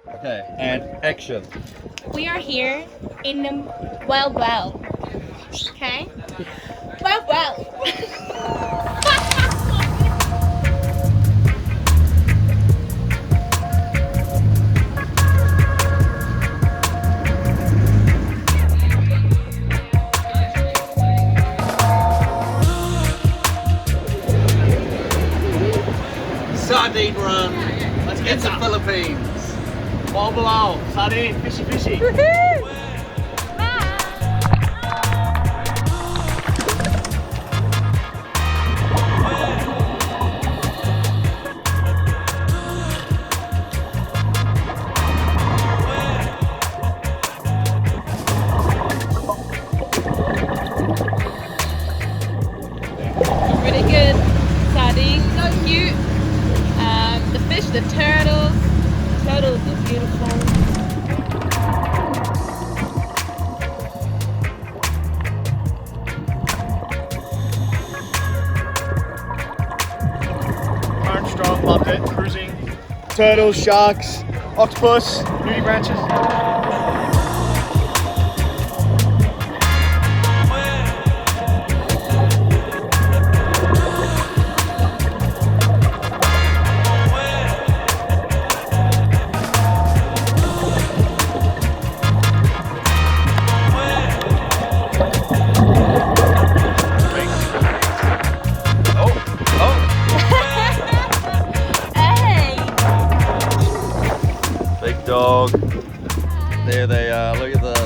Okay, and action. We are here in the Moalboal. Okay? Moalboal. Sardine Run. Let's get to Philippines. Moalboal, Sardine, fishy, fishy. Really good. Sardines, so cute. The fish, the turtles. Turtles are beautiful. Current strong, loved it. Cruising. Turtles, sharks, octopus, nudie branches. Big dog. There they are. Look at this.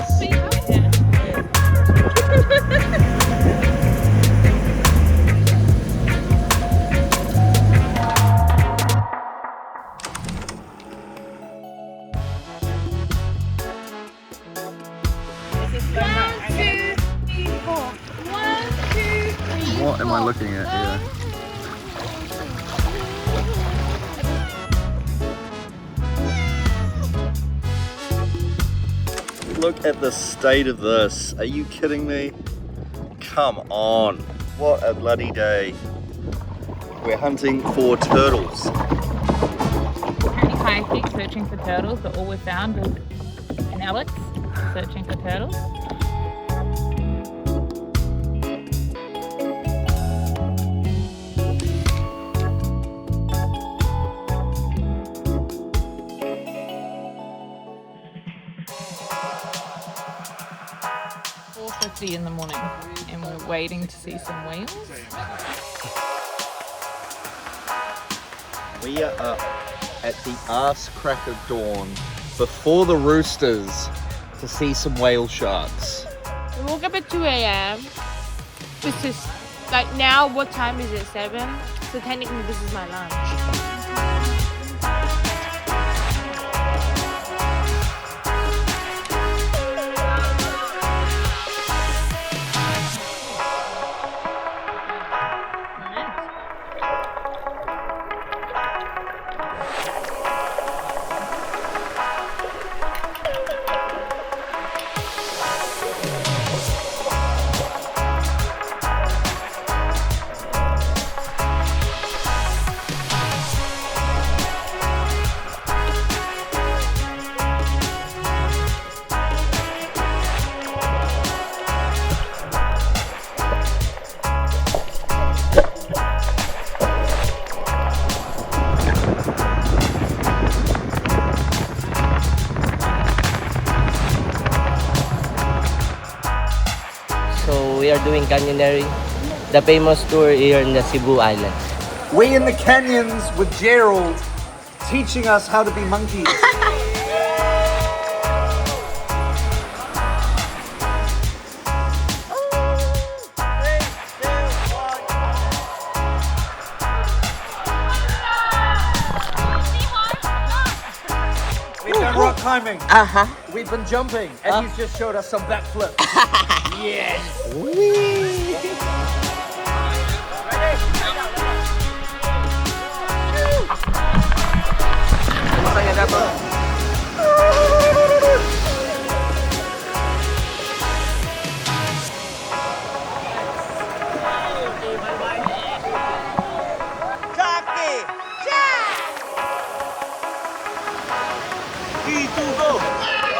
What am I looking at here? Look at the state of this. Are you kidding me? Come on. What a bloody day. We're hunting for turtles. Currently kayaking, searching for turtles, but all we found was an Alex searching for turtles. In the morning, and we're waiting to see some whales. We are up at the arse crack of dawn before the roosters to see some whale sharks. We woke up at 2 a.m. This is like now. What time is it? 7. So technically, this is my lunch. We are doing canyoneering, the famous tour here in the Cebu Island. We in the canyons with Gerald teaching us how to be monkeys. We've done rock climbing. We've been jumping, and he's just showed us some backflips. Yes. 3, 2, go!